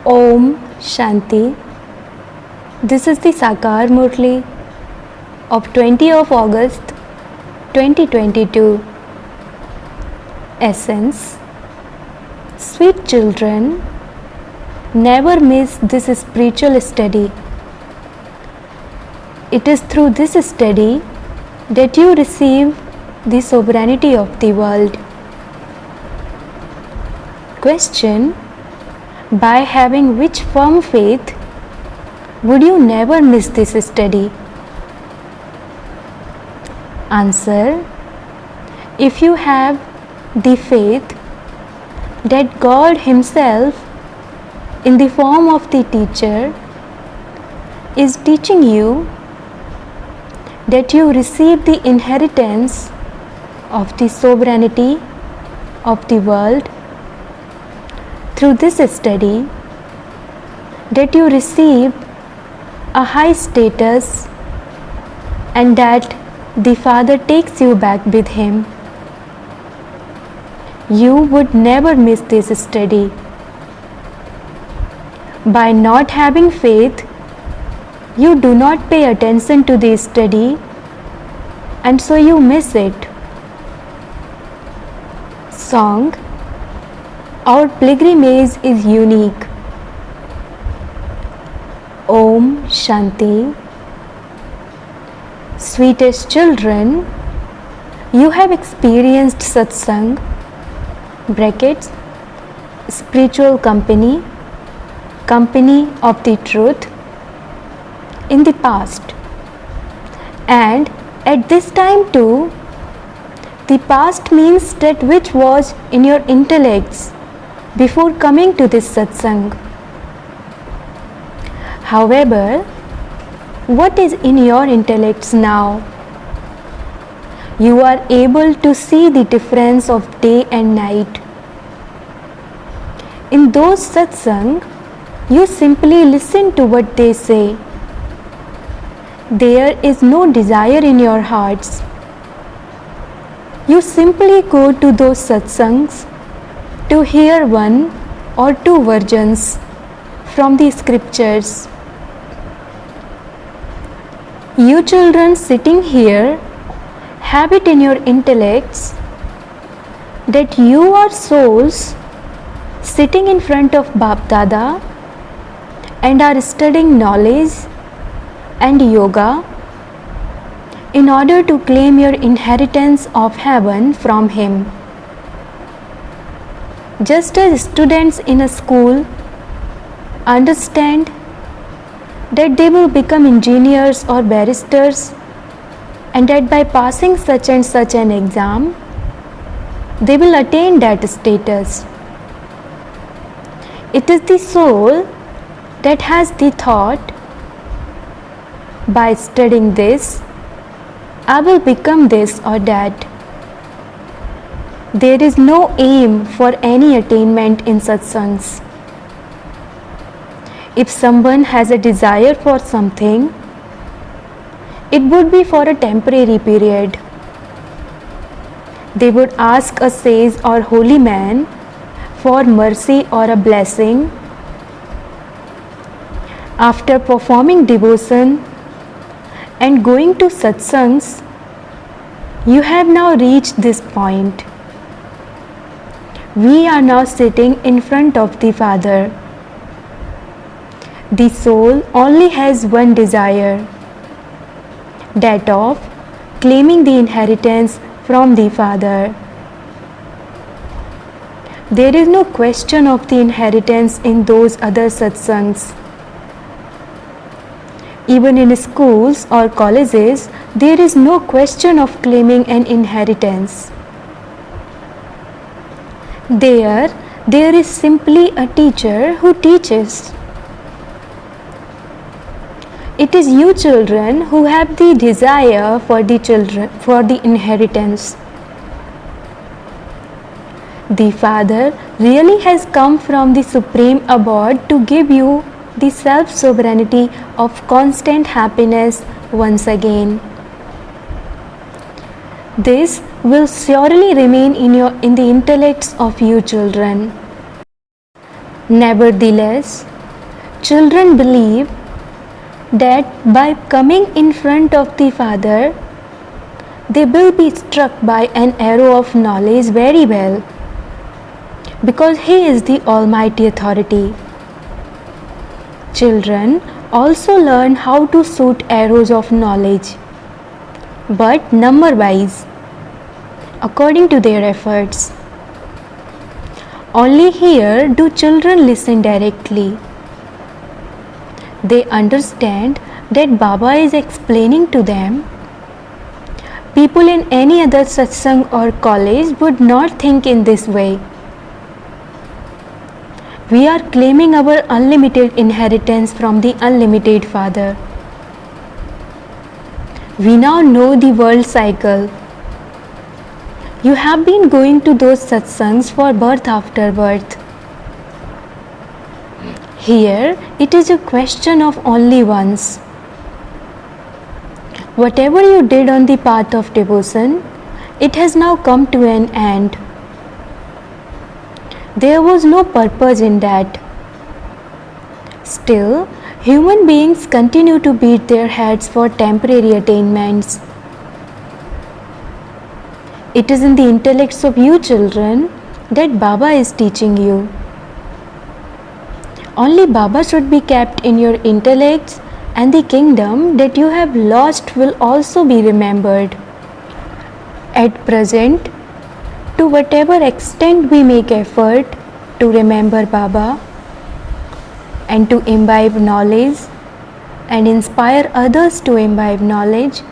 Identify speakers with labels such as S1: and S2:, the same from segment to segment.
S1: Om Shanti. This is the Sakar Murli of 20 of August 2022. Essence. Sweet children, never miss this spiritual study. It is through this study that you receive the sovereignty of the world. Question: by having which firm faith would you never miss this study? Answer: if you have the faith that God Himself, in the form of the teacher, is teaching you that you receive the inheritance of the sovereignty of the world through this study, that you receive a high status and that the Father takes you back with Him, you would never miss this study. By not having faith, you do not pay attention to the study and so you miss it. Song: Our pilgrimage is unique. Om Shanti. Sweetest children, you have experienced satsang brackets spiritual company of the truth in the past, and at this time too. The past means that which was in your intellects before coming to this satsang. However, what is in your intellects now? You are able to see the difference of day and night. In those satsang, you simply listen to what they say. There is no desire in your hearts. You simply go to those satsangs to hear one or two versions from the scriptures. You children sitting here have it in your intellects that you are souls sitting in front of Bap Dada and are studying knowledge and yoga in order to claim your inheritance of heaven from Him. Just as students in a school understand that they will become engineers or barristers and that by passing such and such an exam, they will attain that status. It is the soul that has the thought, by studying this, I will become this or that. There is no aim for any attainment in satsangs. If someone has a desire for something, it would be for a temporary period. They would ask a sage or holy man for mercy or a blessing. After performing devotion and going to satsangs, you have now reached this point. We are now sitting in front of the Father. The soul only has one desire, that of claiming the inheritance from the Father. There is no question of the inheritance in those other satsangs. Even in schools or colleges, there is no question of claiming an inheritance. There is simply a teacher who teaches. It is you children who have the desire for the inheritance. The Father really has come from the Supreme Abode to give you the self-sovereignty of constant happiness once again. This will surely remain in the intellects of you children. Nevertheless, children believe that by coming in front of the Father, they will be struck by an arrow of knowledge very well, because He is the Almighty Authority. Children also learn how to shoot arrows of knowledge, but number wise, according to their efforts. Only here do children listen directly. They understand that Baba is explaining to them. People in any other satsang or college would not think in this way. We are claiming our unlimited inheritance from the unlimited Father. We now know the world cycle. You have been going to those satsangs for birth after birth. Here, it is a question of only once. Whatever you did on the path of devotion, it has now come to an end. There was no purpose in that. Still, human beings continue to beat their heads for temporary attainments. It is in the intellects of you children that Baba is teaching you. Only Baba should be kept in your intellects, and the kingdom that you have lost will also be remembered. At present, to whatever extent we make effort to remember Baba and to imbibe knowledge and inspire others to imbibe knowledge,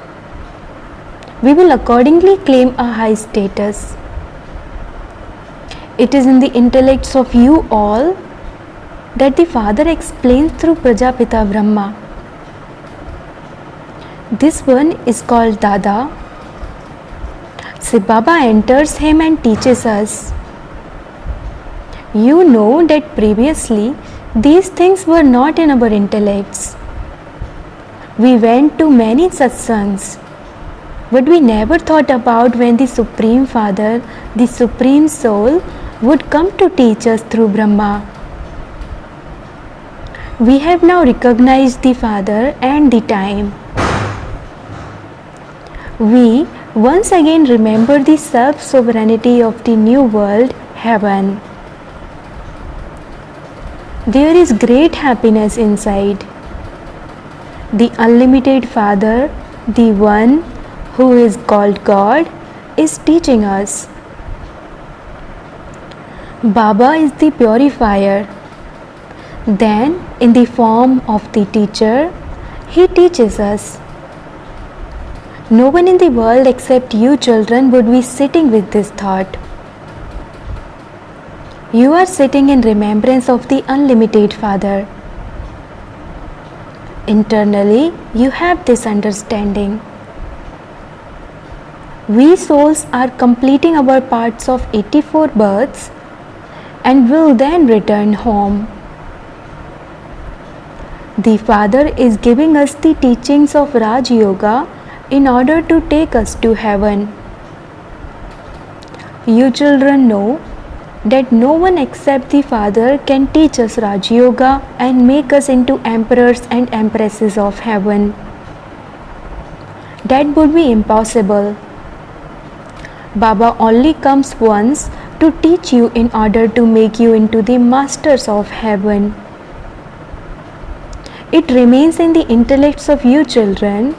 S1: we will accordingly claim a high status. It is in the intellects of you all that the Father explains through Prajapita Brahma. This one is called Dada. So Baba enters him and teaches us. You know that previously these things were not in our intellects. We went to many satsangs, but we never thought about when the Supreme Father, the Supreme Soul, would come to teach us through Brahma. We have now recognized the Father and the time. We once again remember the self-sovereignty of the new world, heaven. There is great happiness inside. The unlimited Father, the one who is called God, is teaching us. Baba is the purifier. Then, in the form of the teacher, he teaches us. No one in the world except you children would be sitting with this thought. You are sitting in remembrance of the unlimited Father. Internally, you have this understanding. We souls are completing our parts of 84 births and will then return home. The Father is giving us the teachings of Raj Yoga in order to take us to heaven. You children know that no one except the Father can teach us Raj Yoga and make us into emperors and empresses of heaven. That would be impossible. Baba only comes once to teach you in order to make you into the masters of heaven. It remains in the intellects of you children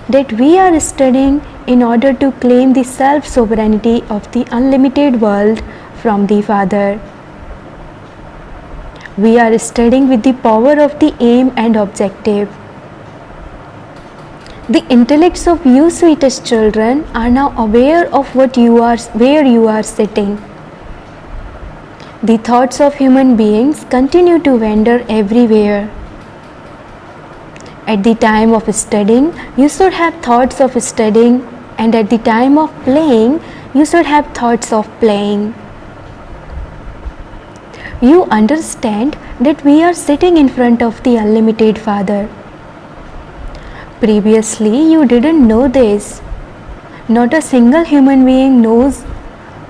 S1: that we are studying in order to claim the self-sovereignty of the unlimited world from the Father. We are studying with the power of the aim and objective. The intellects of you sweetest children are now aware of where you are sitting. The thoughts of human beings continue to wander everywhere. At the time of studying, you should have thoughts of studying, and at the time of playing, you should have thoughts of playing. You understand that we are sitting in front of the unlimited Father. Previously, you didn't know this. Not a single human being knows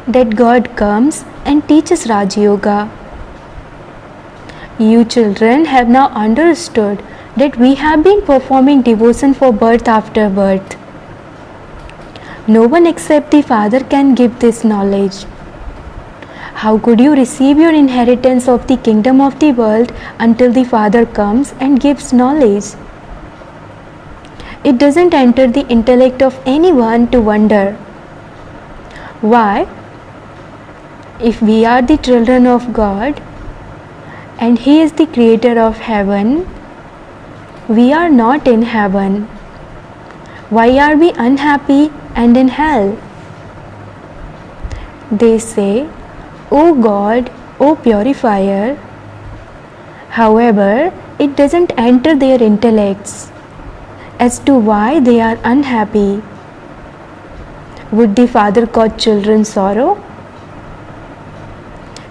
S1: that God comes and teaches Raj Yoga. You children have now understood that we have been performing devotion for birth after birth. No one except the Father can give this knowledge. How could you receive your inheritance of the kingdom of the world until the Father comes and gives knowledge? It doesn't enter the intellect of anyone to wonder. Why? If we are the children of God and He is the creator of heaven, we are not in heaven. Why are we unhappy and in hell? They say, O God, O purifier. However, it doesn't enter their intellects as to why they are unhappy. Would the Father cause children sorrow?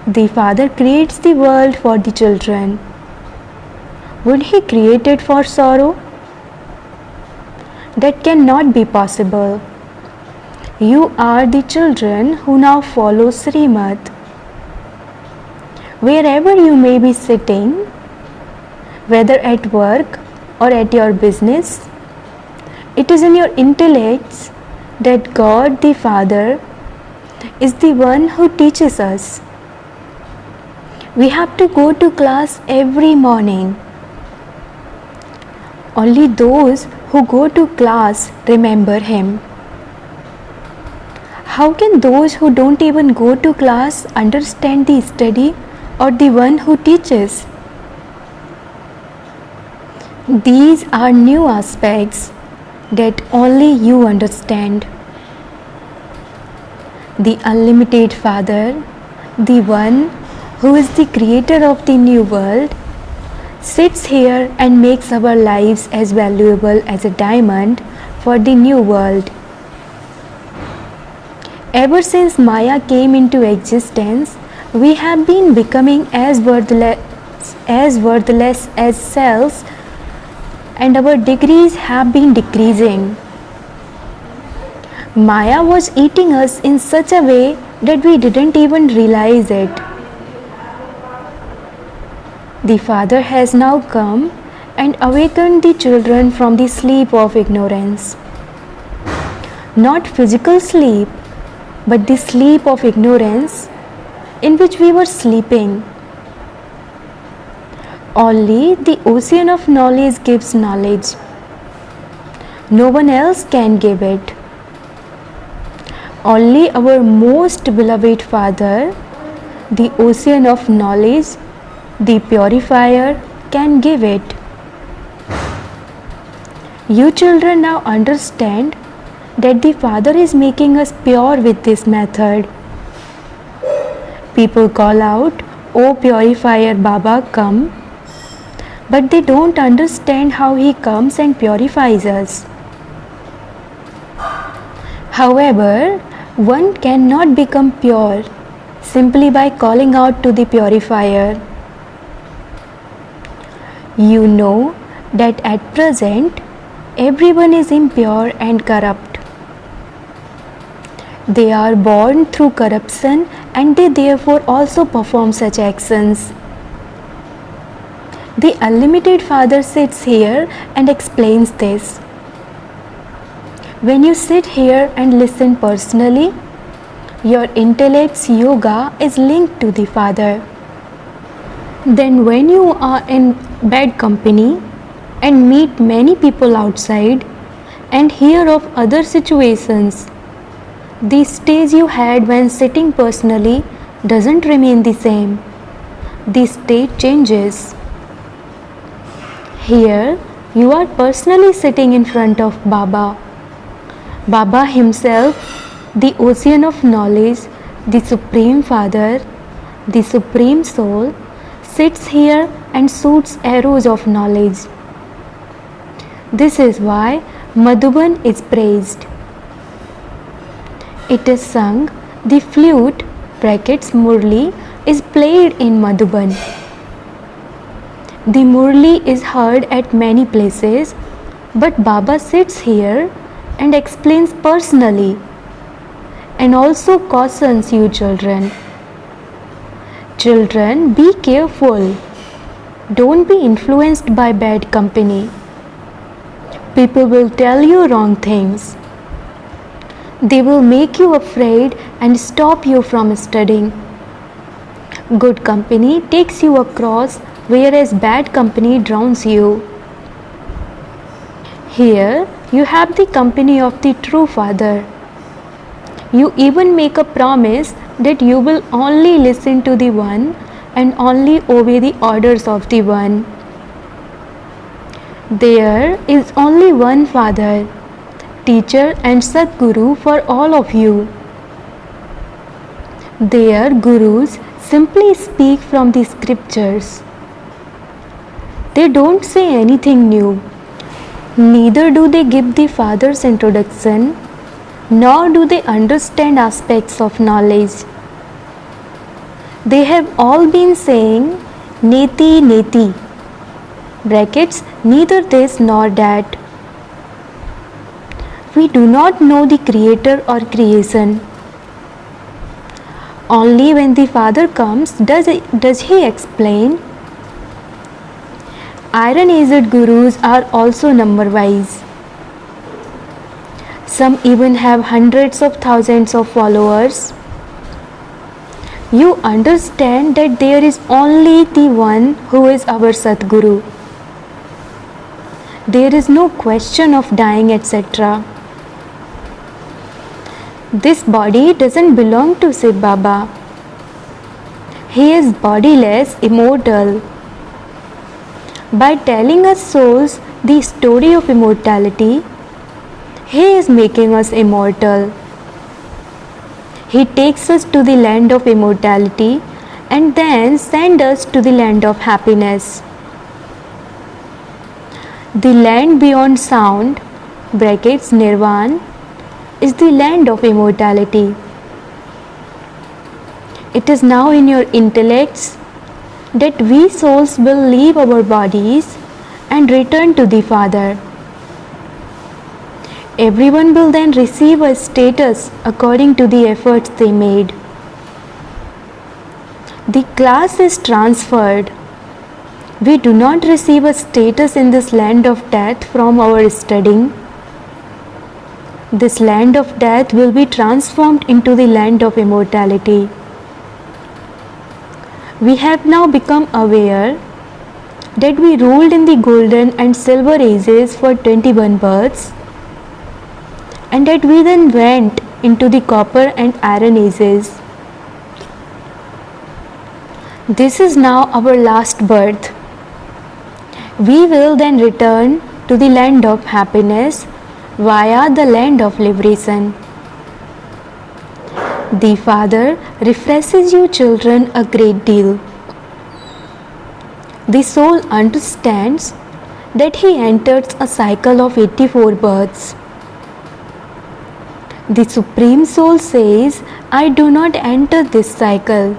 S1: The Father creates the world for the children. Would He create it for sorrow? That cannot be possible. You are the children who now follow Srimad. Wherever you may be sitting, whether at work or at your business, it is in your intellects that God the Father is the one who teaches us. We have to go to class every morning. Only those who go to class remember Him. How can those who don't even go to class understand the study or the one who teaches? These are new aspects that only you understand. The unlimited Father, the one who is the creator of the new world, sits here and makes our lives as valuable as a diamond for the new world. Ever since Maya came into existence, we have been becoming as worthless as cells, and our degrees have been decreasing. Maya was eating us in such a way that we didn't even realize it. The Father has now come and awakened the children from the sleep of ignorance. Not physical sleep, but the sleep of ignorance in which we were sleeping. Only the ocean of knowledge gives knowledge. No one else can give it. Only our most beloved Father, the ocean of knowledge, the purifier, can give it. You children now understand that the Father is making us pure with this method. People call out, "O purifier Baba, come," but they don't understand how He comes and purifies us. However, one cannot become pure simply by calling out to the purifier. You know that at present everyone is impure and corrupt. They are born through corruption and they therefore also perform such actions. The unlimited Father sits here and explains this. When you sit here and listen personally, your intellect's yoga is linked to the Father. Then when you are in bad company and meet many people outside and hear of other situations, the stage you had when sitting personally doesn't remain the same. The state changes. Here you are personally sitting in front of Baba. Baba himself, the ocean of knowledge, the Supreme Father, the Supreme Soul, sits here and shoots arrows of knowledge. This is why Madhuban is praised. It is sung, the flute (Murli) is played in Madhuban. The Murli is heard at many places, but Baba sits here and explains personally and also cautions you children. Children, be careful. Don't be influenced by bad company. People will tell you wrong things. They will make you afraid and stop you from studying. Good company takes you across, whereas bad company drowns you. Here you have the company of the true Father. You even make a promise that you will only listen to the One and only obey the orders of the One. There is only one Father, teacher and Sadguru for all of you. Their gurus simply speak from the scriptures. They don't say anything new. Neither do they give the Father's introduction, nor do they understand aspects of knowledge. They have all been saying neti neti, brackets, neither this nor that. We do not know the Creator or creation. Only when the Father comes does He explain. Iron-aged gurus are also number-wise. Some even have hundreds of thousands of followers. You understand that there is only the one who is our Sadguru. There is no question of dying, etc. This body doesn't belong to Shiv Baba. He is bodiless, immortal. By telling us souls the story of immortality, He is making us immortal. He takes us to the land of immortality and then sends us to the land of happiness. The land beyond sound, brackets Nirvan, is the land of immortality. It is now in your intellects that we souls will leave our bodies and return to the Father. Everyone will then receive a status according to the efforts they made. The class is transferred. We do not receive a status in this land of death from our studying. This land of death will be transformed into the land of immortality. We have now become aware that we ruled in the golden and silver ages for 21 births, and that we then went into the copper and iron ages. This is now our last birth. We will then return to the land of happiness via the land of liberation. The Father refreshes you children a great deal. The soul understands that he enters a cycle of 84 births. The Supreme Soul says, I do not enter this cycle.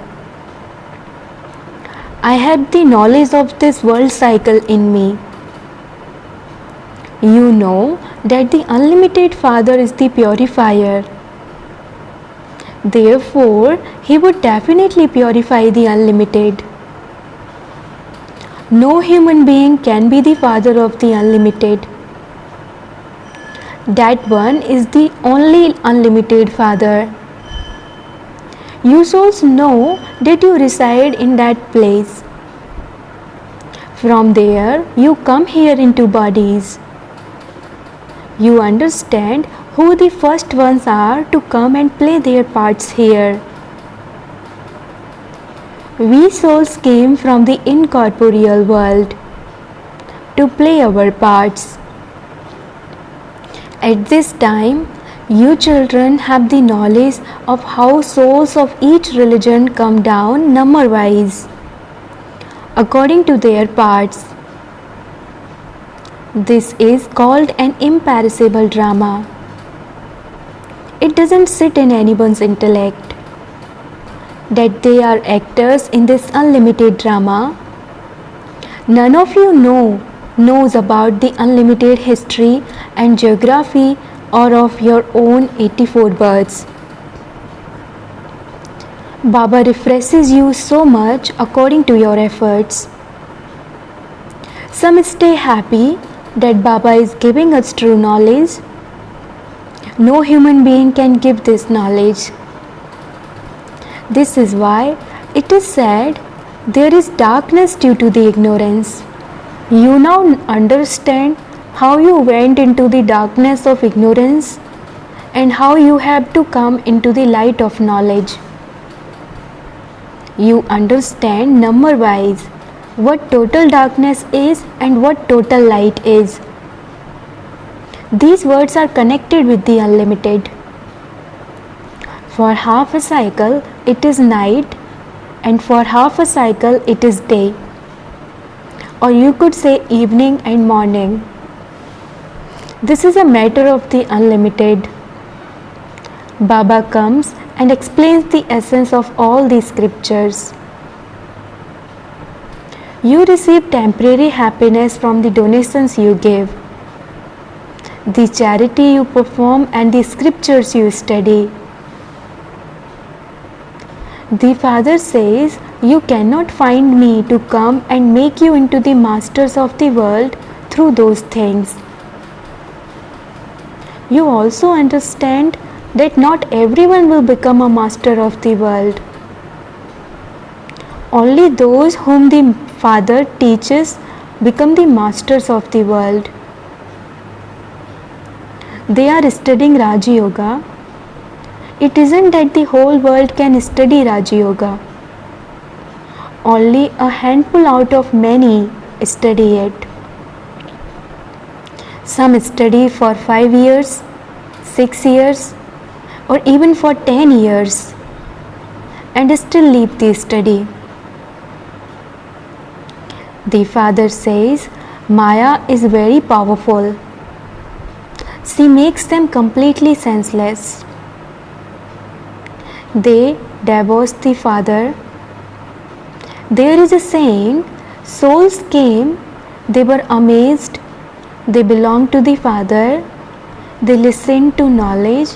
S1: I have the knowledge of this world cycle in me. You know that the unlimited Father is the purifier. Therefore, He would definitely purify the unlimited. No human being can be the Father of the unlimited. That one is the only unlimited Father. You souls know that you reside in that place. From there, you come here into bodies. You understand who the first ones are to come and play their parts here. We souls came from the incorporeal world to play our parts. At this time, you children have the knowledge of how souls of each religion come down number-wise, according to their parts. This is called an imperishable drama. It doesn't sit in anyone's intellect. That they are actors in this unlimited drama. None of you knows about the unlimited history and geography or of your own 84 births. Baba refreshes you so much according to your efforts. Some stay happy that Baba is giving us true knowledge. No human being can give this knowledge. This is why it is said there is darkness due to the ignorance. You now understand how you went into the darkness of ignorance and how you have to come into the light of knowledge. You understand number wise what total darkness is and what total light is. These words are connected with the unlimited. For half a cycle it is night, and for half a cycle it is day, or you could say evening and morning. This is a matter of the unlimited. Baba comes and explains the essence of all these scriptures. You receive temporary happiness from the donations you give, the charity you perform, and the scriptures you study. The Father says, you cannot find me to come and make you into the masters of the world through those things. You also understand that not everyone will become a master of the world. Only those whom the Father teaches become the masters of the world. They are studying Raja Yoga. It isn't that the whole world can study Raja Yoga. Only a handful out of many study it. Some study for 5 years, 6 years, or even for 10 years and still leave the study. The Father says, Maya is very powerful. She makes them completely senseless. They divorce the Father. There is a saying, souls came, they were amazed, they belonged to the Father, they listened to knowledge,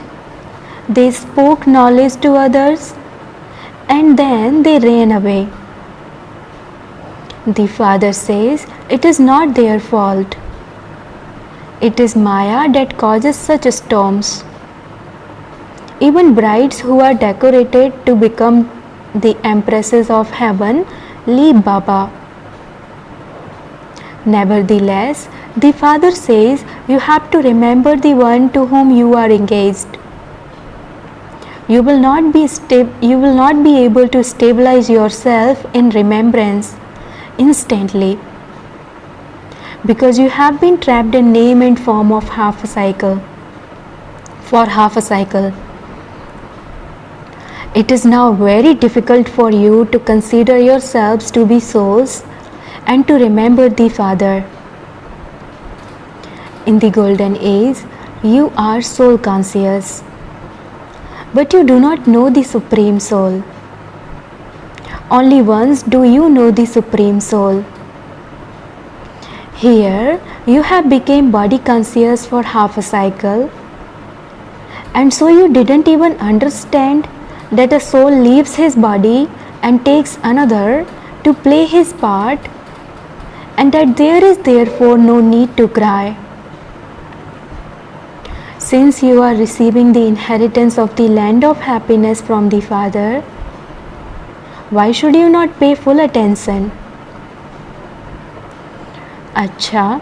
S1: they spoke knowledge to others, and then they ran away. The Father says, it is not their fault. It is Maya that causes such storms. Even brides who are decorated to become the empresses of heaven leave Baba. Nevertheless, the Father says you have to remember the one to whom you are engaged. You will not be able to stabilize yourself in remembrance instantly, because you have been trapped in name and form of half a cycle. For half a cycle, it is now very difficult for you to consider yourselves to be souls and to remember the Father. In the golden age, you are soul conscious, but you do not know the Supreme Soul. Only once do you know the Supreme Soul. Here, you have become body conscious for half a cycle, and so you didn't even understand that a soul leaves his body and takes another to play his part, and that there is therefore no need to cry. Since you are receiving the inheritance of the land of happiness from the Father, why should you not pay full attention? Acha,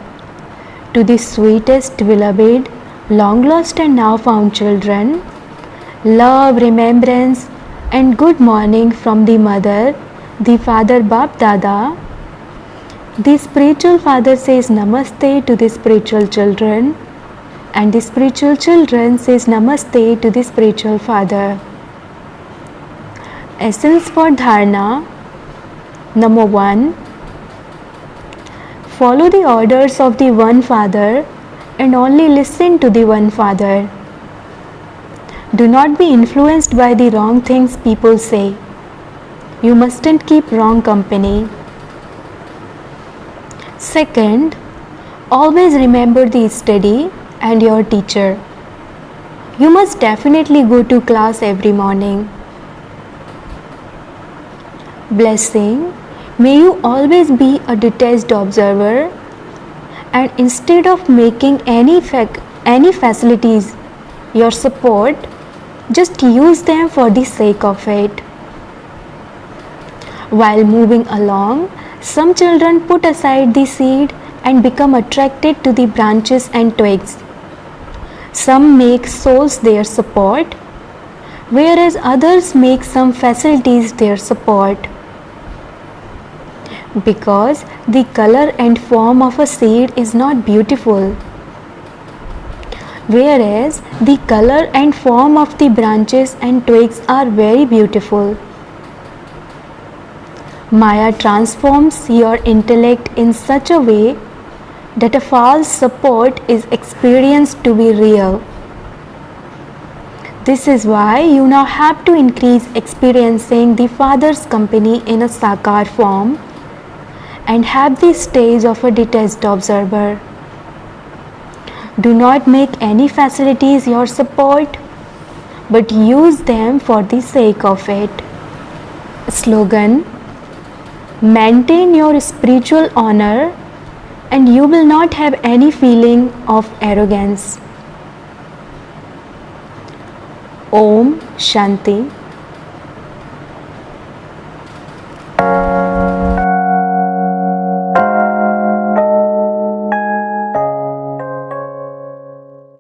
S1: to the sweetest beloved, long lost and now found children, love, remembrance and good morning from the Mother, the Father Bap Dada. The spiritual Father says Namaste to the spiritual children, and the spiritual children says Namaste to the spiritual Father. Essence for Dharana. Number 1. Follow the orders of the one Father and only listen to the one Father. Do not be influenced by the wrong things people say. You mustn't keep wrong company. Second, always remember the study and your teacher. You must definitely go to class every morning. Blessing, may you always be a detached observer and instead of making any facilities your support, just use them for the sake of it. While moving along, some children put aside the seed and become attracted to the branches and twigs. Some make soles their support, whereas others make some facilities their support. Because the color and form of a seed is not beautiful, whereas the color and form of the branches and twigs are very beautiful. Maya transforms your intellect in such a way that a false support is experienced to be real. This is why you now have to increase experiencing the Father's company in a Sakar form and have the stage of a detached observer. Do not make any facilities your support, but use them for the sake of it. Slogan: maintain your spiritual honor and you will not have any feeling of arrogance. Om Shanti.